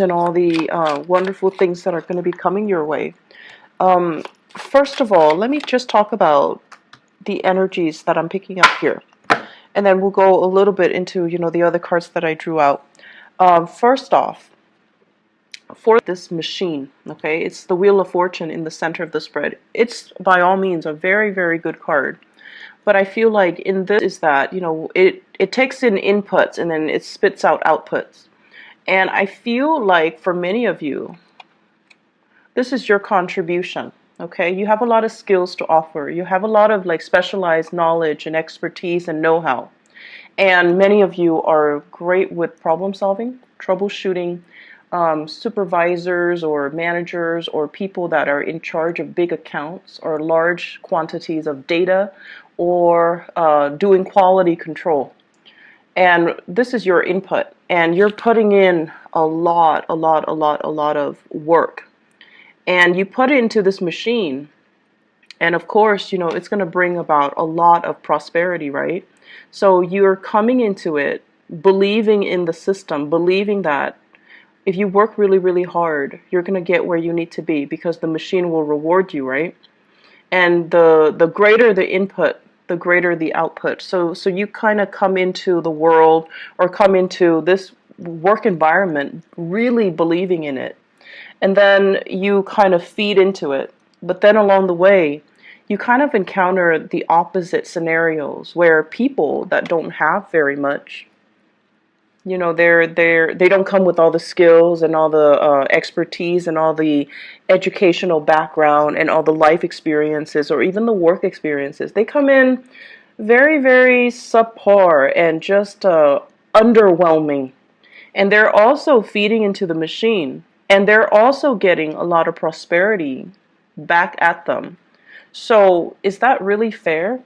and all the wonderful things that are going to be coming your way. Um, First of all, let me just talk about the energies that I'm picking up here, and then we'll go a little bit into the other cards that I drew out. First off, for this machine, okay, it's the Wheel of Fortune in the center of the spread. It's by all means a very, very good card. But I feel like in this is that, it takes in inputs and then it spits out outputs. And I feel like for many of you, this is your contribution. Okay, you have a lot of skills to offer. You have a lot of like specialized knowledge and expertise and know-how. And many of you are great with problem solving, troubleshooting, supervisors or managers or people that are in charge of big accounts or large quantities of data or doing quality control. And this is your input, and you're putting in a lot of work. And you put it into this machine, and of course, it's going to bring about a lot of prosperity, right? So you're coming into it believing in the system, believing that if you work really, really hard, you're going to get where you need to be because the machine will reward you, right? And the greater the input, the greater the output. So you kind of come into the world or come into this work environment really believing in it. And then you kind of feed into it. But then along the way, you kind of encounter the opposite scenarios where people that don't have very much, they don't come with all the skills and all the expertise and all the educational background and all the life experiences or even the work experiences. They come in very, very subpar and just underwhelming. And they're also feeding into the machine. And they're also getting a lot of prosperity back at them. So is that really fair?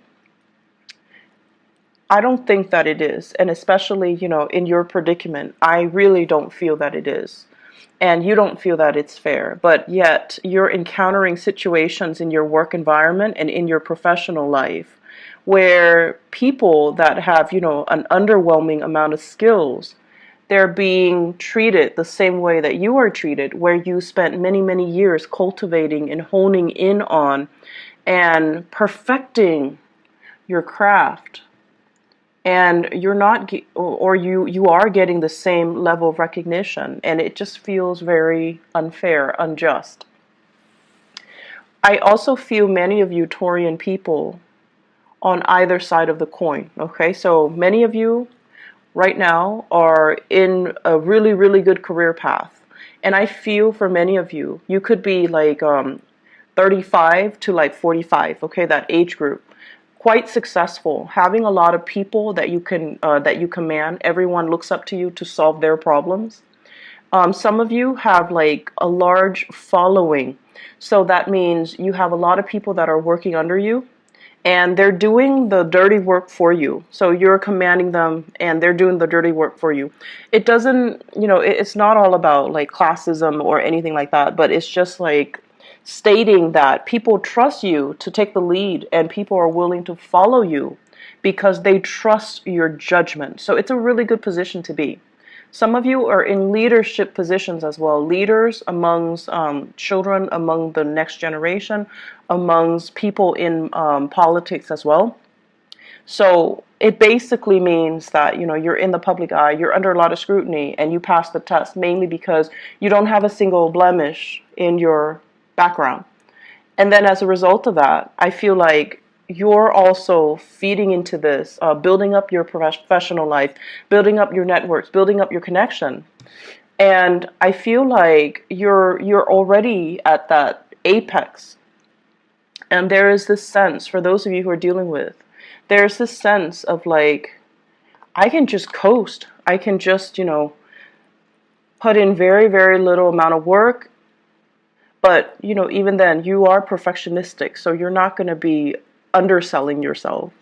I don't think that it is. And especially, in your predicament, I really don't feel that it is. And you don't feel that it's fair. But yet you're encountering situations in your work environment and in your professional life where people that have, an underwhelming amount of skills, they're being treated the same way that you are treated, where you spent many, many years cultivating and honing in on and perfecting your craft. And you're not, or you are getting the same level of recognition, and it just feels very unfair, unjust. I also feel many of you Taurian people on either side of the coin, okay? So many of you right now are in a really, really good career path. And I feel for many of you, you could be like 35 to like 45, okay, that age group. Quite successful, having a lot of people that you command. Everyone looks up to you to solve their problems. Some of you have like a large following. So that means you have a lot of people that are working under you, and they're doing the dirty work for you. So you're commanding them and they're doing the dirty work for you. It doesn't, it's not all about like classism or anything like that, but it's just like stating that people trust you to take the lead and people are willing to follow you because they trust your judgment. So it's a really good position to be. Some of you are in leadership positions as well, leaders amongst children, among the next generation, amongst people in politics as well. So it basically means that, you're in the public eye, you're under a lot of scrutiny, and you pass the test mainly because you don't have a single blemish in your background. And then as a result of that, I feel like you're also feeding into this, building up your professional life, building up your networks, building up your connection. And I feel like you're already at that apex. And there is this sense, for those of you who are dealing with, there's this sense of like, I can just coast. I can just, put in very, very little amount of work. But, even then, you are perfectionistic, so you're not going to be underselling yourself.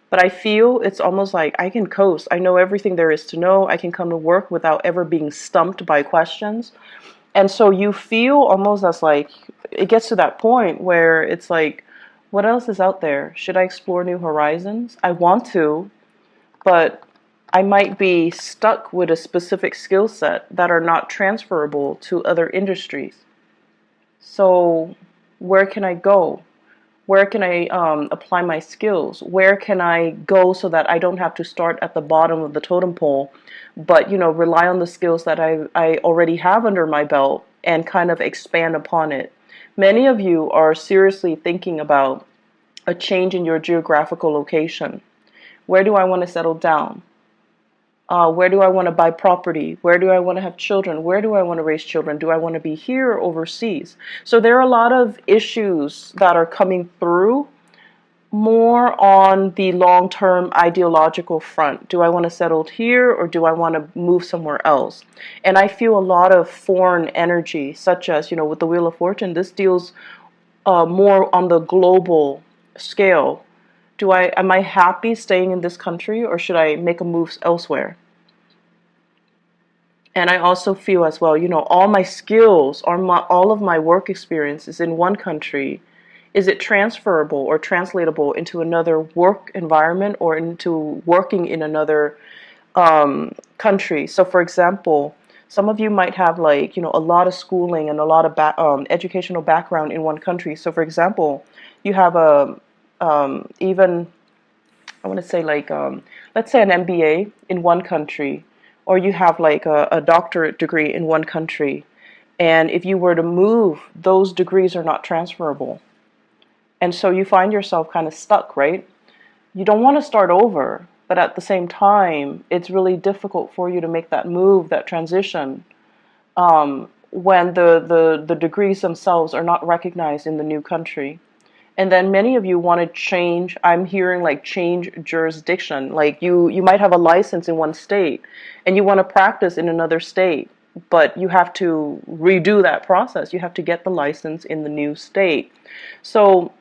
But I feel it's almost like I can coast. I know everything there is to know. I can come to work without ever being stumped by questions. And so you feel almost as like, it gets to that point where it's like, what else is out there? Should I explore new horizons? I want to, but I might be stuck with a specific skill set that are not transferable to other industries. So where can I go? Where can I apply my skills? Where can I go so that I don't have to start at the bottom of the totem pole, but rely on the skills that I already have under my belt and kind of expand upon it. Many of you are seriously thinking about a change in your geographical location. Where do I want to settle down? Where do I want to buy property? Where do I want to have children? Where do I want to raise children? Do I want to be here or overseas? So there are a lot of issues that are coming through more on the long-term ideological front. Do I want to settle here or do I want to move somewhere else? And I feel a lot of foreign energy, such as, with the Wheel of Fortune, this deals more on the global scale. Am I happy staying in this country or should I make a move elsewhere? And I also feel as well, all my skills or all of my work experience is in one country. Is it transferable or translatable into another work environment or into working in another country? So for example, some of you might have a lot of schooling and a lot of educational background in one country. So for example, you have even, I want to say let's say an MBA in one country, or you have a doctorate degree in one country. And if you were to move, those degrees are not transferable. And so you find yourself kind of stuck, right? You don't want to start over, but at the same time, it's really difficult for you to make that move, that transition, when the degrees themselves are not recognized in the new country. And then many of you want to change. I'm hearing change jurisdiction. You might have a license in one state and you want to practice in another state, but you have to redo that process. You have to get the license in the new state. So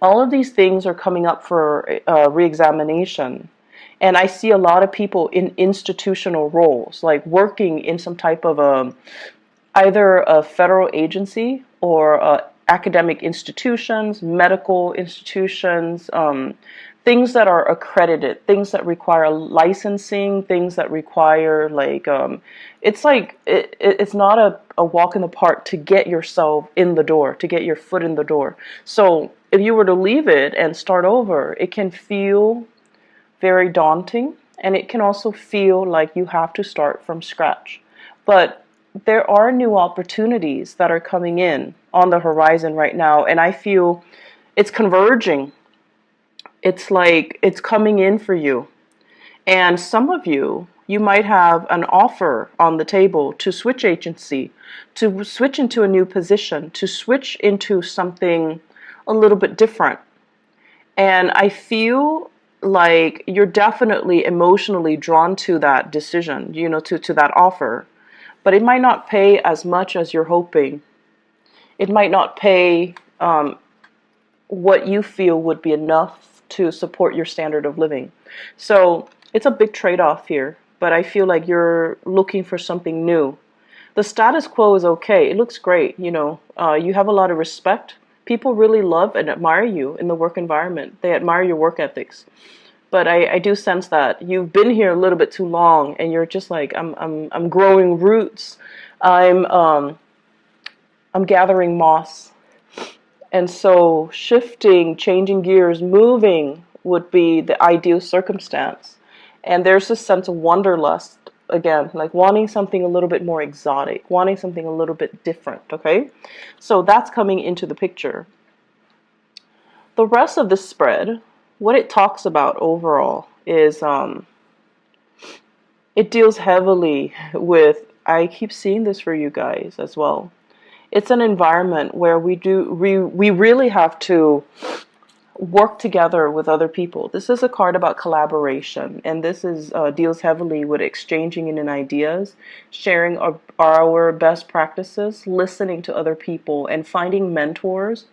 all of these things are coming up for reexamination. And I see a lot of people in institutional roles, like working in some type of either a federal agency or academic institutions, medical institutions, things that are accredited, things that require licensing, things that require it's not a walk in the park to get yourself in the door, to get your foot in the door. So if you were to leave it and start over, it can feel very daunting, and it can also feel like you have to start from scratch. But there are new opportunities that are coming in on the horizon right now, and I feel it's converging. It's like it's coming in for you. And some of you might have an offer on the table to switch agency, to switch into a new position, to switch into something a little bit different. And I feel like you're definitely emotionally drawn to that decision, to that offer. But it might not pay as much as you're hoping. It might not pay what you feel would be enough to support your standard of living. So it's a big trade-off here, but I feel like you're looking for something new. The status quo is okay. It looks great. You have a lot of respect. People really love and admire you in the work environment. They admire your work ethics. But I do sense that you've been here a little bit too long, and you're just like, I'm growing roots. I'm gathering moss. And so shifting, changing gears, moving would be the ideal circumstance. And there's this sense of wanderlust, again, like wanting something a little bit more exotic, wanting something a little bit different, okay? So that's coming into the picture. The rest of the spread, what it talks about overall is it deals heavily with, I keep seeing this for you guys as well. It's an environment where we really have to work together with other people. This is a card about collaboration, and this is deals heavily with exchanging in ideas, sharing our best practices, listening to other people, and finding mentors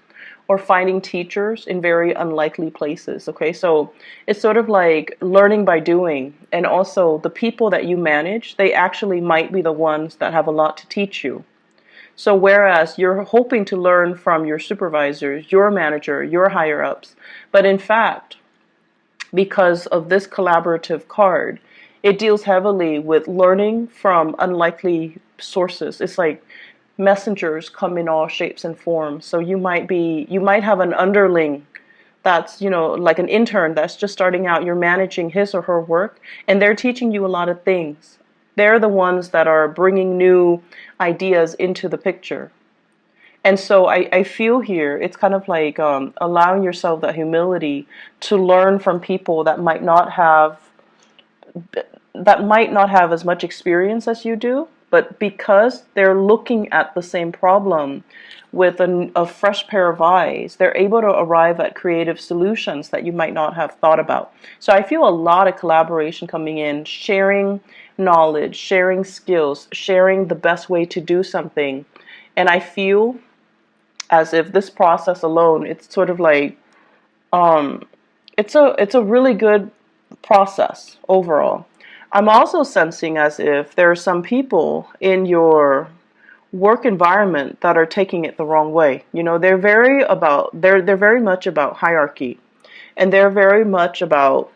or finding teachers in very unlikely places. Okay, so it's sort of like learning by doing, and also the people that you manage, they actually might be the ones that have a lot to teach you. So whereas you're hoping to learn from your supervisors, your manager, your higher ups, but in fact, because of this collaborative card, It deals heavily with learning from unlikely sources. It's like messengers come in all shapes and forms. So you might have an underling that's, like an intern that's just starting out. You're managing his or her work, and they're teaching you a lot of things. They're the ones that are bringing new ideas into the picture. And so I feel here it's kind of like allowing yourself that humility to learn from people that might not have as much experience as you do, but because they're looking at the same problem with a fresh pair of eyes, they're able to arrive at creative solutions that you might not have thought about. So I feel a lot of collaboration coming in, sharing knowledge, sharing skills, sharing the best way to do something. And I feel as if this process alone, it's sort of like it's a really good process overall. I'm also sensing as if there are some people in your work environment that are taking it the wrong way. They're very much about hierarchy, and they're very much about,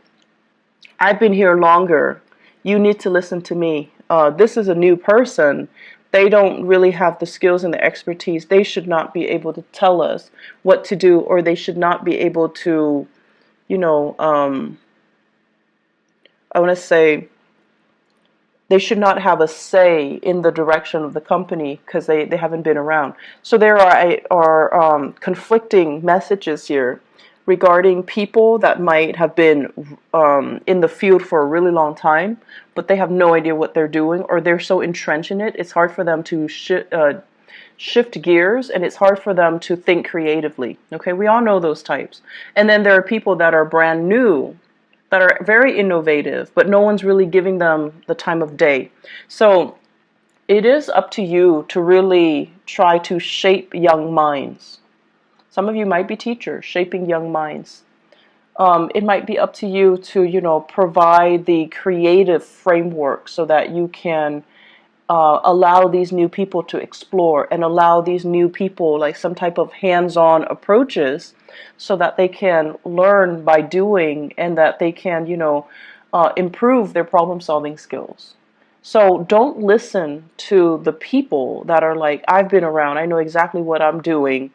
I've been here longer. You need to listen to me. This is a new person. They don't really have the skills and the expertise. They should not be able to tell us what to do, or they should not be able to, you know, I want to say, they should not have a say in the direction of the company because they haven't been around. So there are conflicting messages here regarding people that might have been in the field for a really long time, but they have no idea what they're doing, or they're so entrenched in it, it's hard for them to shift gears, and it's hard for them to think creatively. Okay, we all know those types. And then there are people that are brand new, that are very innovative, but no one's really giving them the time of day. So it is up to you to really try to shape young minds. Some of you might be teachers, shaping young minds. It might be up to you to, provide the creative framework so that you can allow these new people to explore, and allow these new people like some type of hands-on approaches so that they can learn by doing, and that they can, improve their problem-solving skills. So don't listen to the people that are like, I've been around, I know exactly what I'm doing,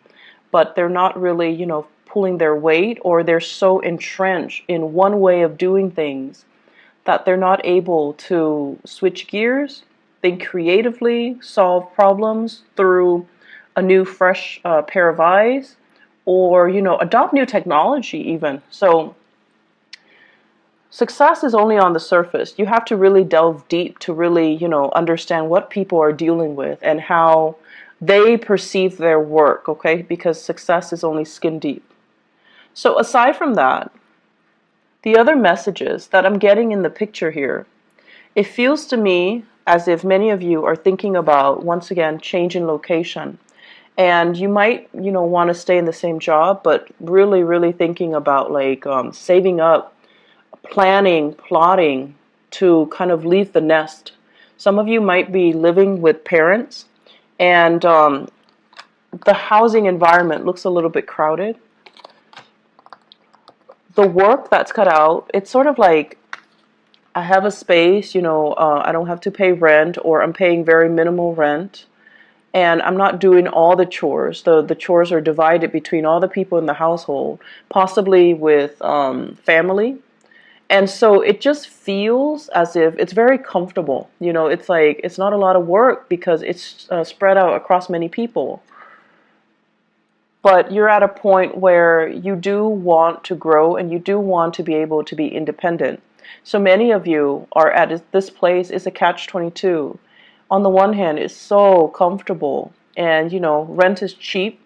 but they're not really, pulling their weight, or they're so entrenched in one way of doing things that they're not able to switch gears, think creatively, solve problems through a new, fresh pair of eyes, or, adopt new technology even. So success is only on the surface. You have to really delve deep to really, understand what people are dealing with and how they perceive their work, okay? Because success is only skin deep. So aside from that, the other messages that I'm getting in the picture here, it feels to me as if many of you are thinking about, once again, changing location. And you might, want to stay in the same job, but really, really thinking about like saving up, planning, plotting to kind of leave the nest. Some of you might be living with parents, and the housing environment looks a little bit crowded. The work that's cut out, it's sort of like, I have a space, I don't have to pay rent, or I'm paying very minimal rent, and I'm not doing all the chores. The chores are divided between all the people in the household, possibly with family. And so it just feels as if it's very comfortable. It's like, it's not a lot of work because it's spread out across many people. But you're at a point where you do want to grow, and you do want to be able to be independent. So many of you are at this place. Is a catch-22. On the one hand, it's so comfortable, and rent is cheap,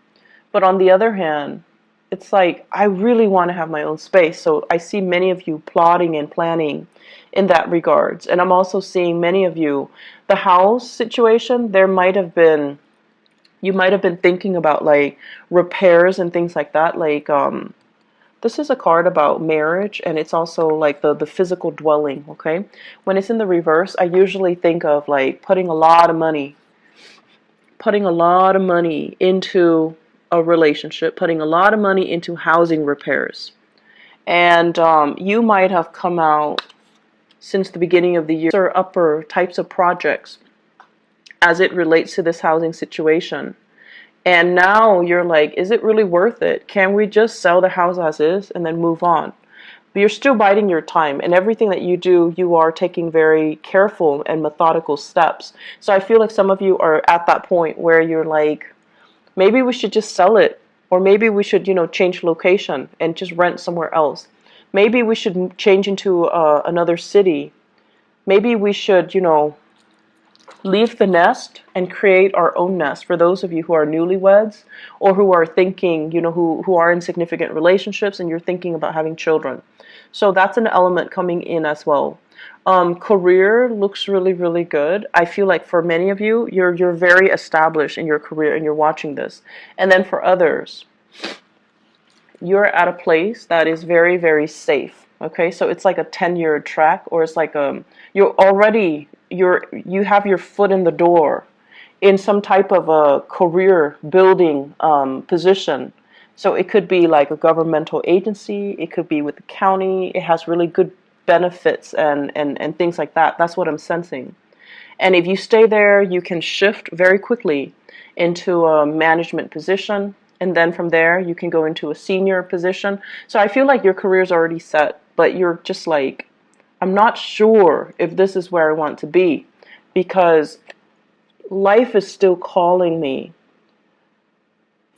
but on the other hand, it's like, I really want to have my own space. So I see many of you plotting and planning in that regards. And I'm also seeing many of you, the house situation, you might have been thinking about like repairs and things like that. Like this is a card about marriage, and it's also like the physical dwelling, okay? When it's in the reverse, I usually think of like putting a lot of money into a relationship, putting a lot of money into housing repairs. And you might have come out since the beginning of the year or upper types of projects as it relates to this housing situation. And now you're like, is it really worth it? Can we just sell the house as is and then move on? But you're still biding your time, and everything that you do, you are taking very careful and methodical steps. So I feel like some of you are at that point where you're like, maybe we should just sell it, or maybe we should, change location and just rent somewhere else. Maybe we should change into another city. Maybe we should, leave the nest and create our own nest. For those of you who are newlyweds or who are thinking, who are in significant relationships and you're thinking about having children. So that's an element coming in as well. Career looks really, really good. I feel like for many of you, you're very established in your career and you're watching this. And then for others, you're at a place that is very, very safe. Okay, so it's like a tenured track, or it's like you have your foot in the door in some type of a career building position. So it could be like a governmental agency, it could be with the county, it has really good benefits and things like that. That's what I'm sensing. And if you stay there, you can shift very quickly into a management position. And then from there, you can go into a senior position. So I feel like your career is already set, but you're just like, I'm not sure if this is where I want to be, because life is still calling me.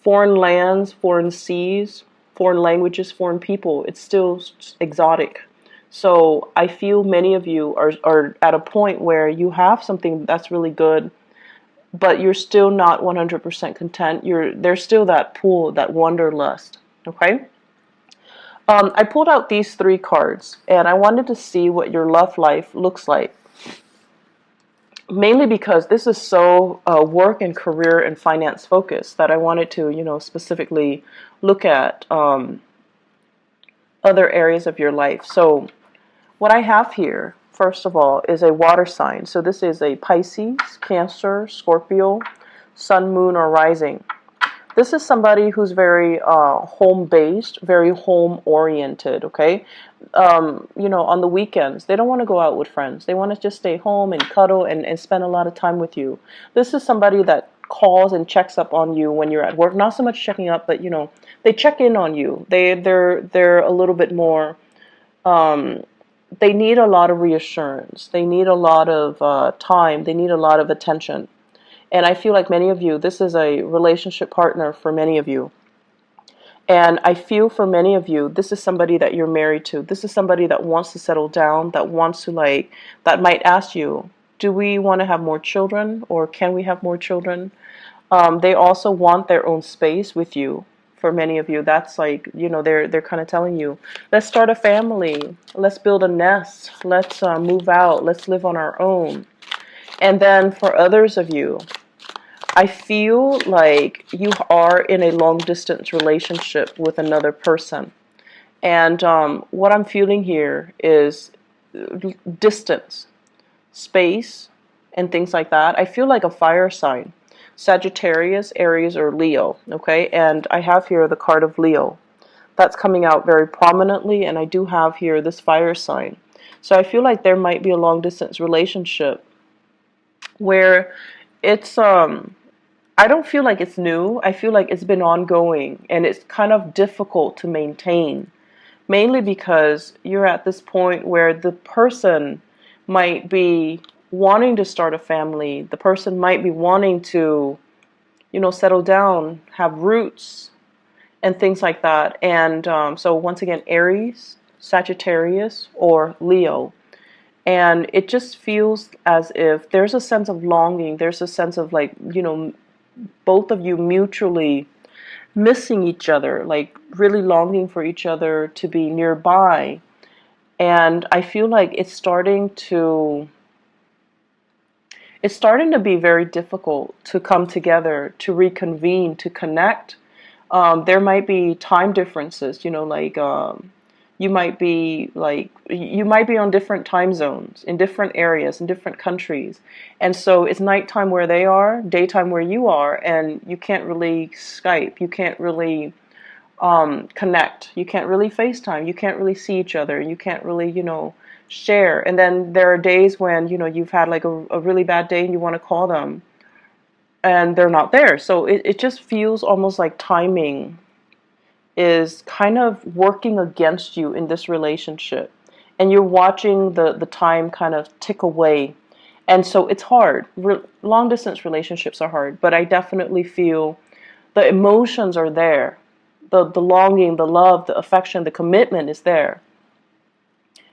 Foreign lands, foreign seas, foreign languages, foreign people, it's still exotic. So I feel many of you are at a point where you have something that's really good, but you're still not 100% content. There's still that pull, that wanderlust. Okay? I pulled out these 3 cards, and I wanted to see what your love life looks like. Mainly because this is so work and career and finance focused that I wanted to, specifically look at other areas of your life. So what I have here, first of all, is a water sign. So this is a Pisces, Cancer, Scorpio, Sun, Moon, or Rising. This is somebody who's very home-based, very home-oriented, okay? On the weekends, they don't want to go out with friends. They want to just stay home and cuddle and spend a lot of time with you. This is somebody that calls and checks up on you when you're at work. Not so much checking up, but, they check in on you. They're a little bit more, they need a lot of reassurance. They need a lot of time. They need a lot of attention. And I feel like many of you, this is a relationship partner for many of you. And I feel for many of you, this is somebody that you're married to. This is somebody that wants to settle down, that wants to that might ask you, do we want to have more children, or can we have more children? They also want their own space with you. For many of you, that's like, they're kind of telling you, let's start a family. Let's build a nest. Let's move out. Let's live on our own. And then for others of you, I feel like you are in a long-distance relationship with another person. And what I'm feeling here is distance, space, and things like that. I feel like a fire sign. Sagittarius, Aries, or Leo, okay? And I have here the card of Leo. That's coming out very prominently, and I do have here this fire sign. So I feel like there might be a long-distance relationship where it's I don't feel like it's new. I feel like it's been ongoing, and it's kind of difficult to maintain, mainly because you're at this point where the person might be wanting to start a family. The person might be wanting to, settle down, have roots, and things like that. And so once again, Aries, Sagittarius, or Leo. And it just feels as if there's a sense of longing. There's a sense of both of you mutually missing each other, like really longing for each other to be nearby. And I feel like it's starting to be very difficult to come together, to reconvene, to connect. There might be time differences, you might be on different time zones, in different areas, in different countries. And so it's nighttime where they are, daytime where you are, and you can't really Skype, you can't really connect, you can't really FaceTime, you can't really see each other, you can't really, share. And then there are days when, you know, you've had like a really bad day and you want to call them and they're not there. So it just feels almost like timing is kind of working against you in this relationship. And you're watching the time kind of tick away. And so it's hard. Long distance relationships are hard, but I definitely feel the emotions are there. The longing, the love, the affection, the commitment is there.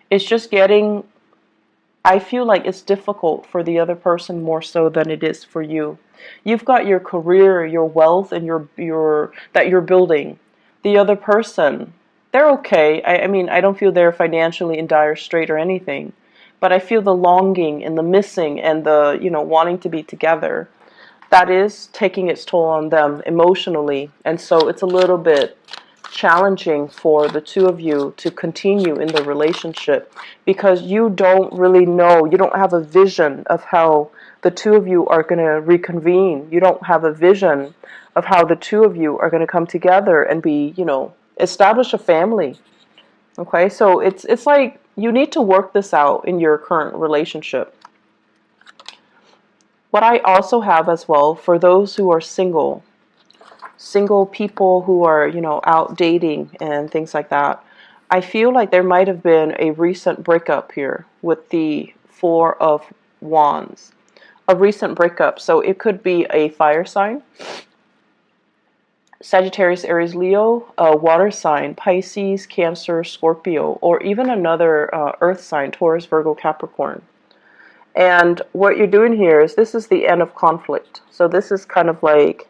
It's just getting, I feel like it's difficult for the other person more so than it is for you. You've got your career, your wealth, and your that you're building. The other person, they're okay. I mean, I don't feel they're financially in dire strait or anything, but I feel the longing and the missing and the, you know, wanting to be together. That is taking its toll on them emotionally, and so it's a little bit challenging for the two of you to continue in the relationship because you don't really know, you don't have a vision of how the two of you are going to reconvene. You don't have a vision of how the two of you are going to come together and be, you know, establish a family. Okay, so it's like you need to work this out in your current relationship. What I also have as well, for those who are single people who are, you know, out dating and things like that, I feel like there might have been a recent breakup here with the Four of Wands. A recent breakup. So it could be a fire sign, Sagittarius, Aries, Leo, a water sign, Pisces, Cancer, Scorpio, or even another earth sign, Taurus, Virgo, Capricorn. And what you're doing here is this is the end of conflict. So this is kind of like,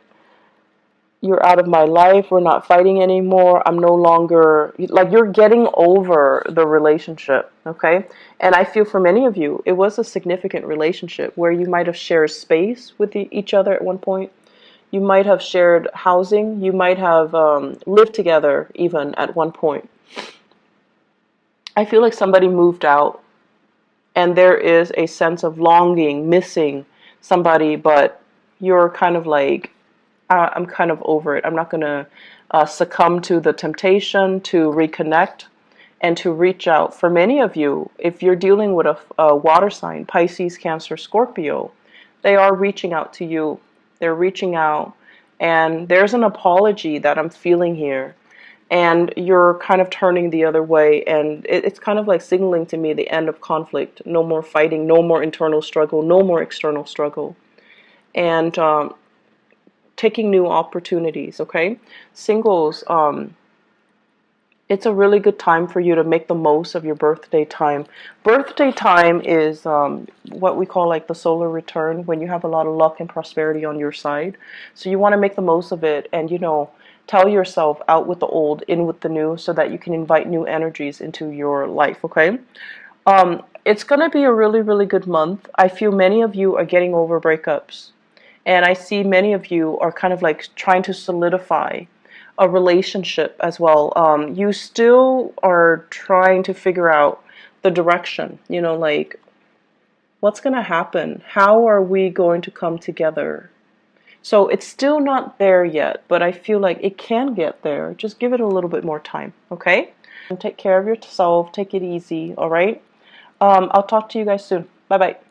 you're out of my life, we're not fighting anymore, I'm no longer, like, you're getting over the relationship, okay? And I feel for many of you, it was a significant relationship where you might have shared space with each other at one point. You might have shared housing, you might have lived together even at one point. I feel like somebody moved out and there is a sense of longing, missing somebody, but you're kind of like, I'm kind of over it. I'm not going to succumb to the temptation to reconnect and to reach out. For many of you, if you're dealing with a water sign, Pisces, Cancer, Scorpio, they are reaching out to you. They're reaching out, and there's an apology that I'm feeling here, and you're kind of turning the other way, and it's kind of like signaling to me the end of conflict. No more fighting, no more internal struggle, no more external struggle. And taking new opportunities, okay? Singles, it's a really good time for you to make the most of your birthday time. Birthday time is what we call like the solar return, when you have a lot of luck and prosperity on your side. So you want to make the most of it and, you know, tell yourself out with the old, in with the new, so that you can invite new energies into your life, okay? It's going to be a really, really good month. I feel many of you are getting over breakups. And I see many of you are kind of like trying to solidify a relationship as well. You still are trying to figure out the direction, you know, like what's going to happen? How are we going to come together? So it's still not there yet, but I feel like it can get there. Just give it a little bit more time, okay? And take care of yourself. Take it easy, all right? I'll talk to you guys soon. Bye-bye.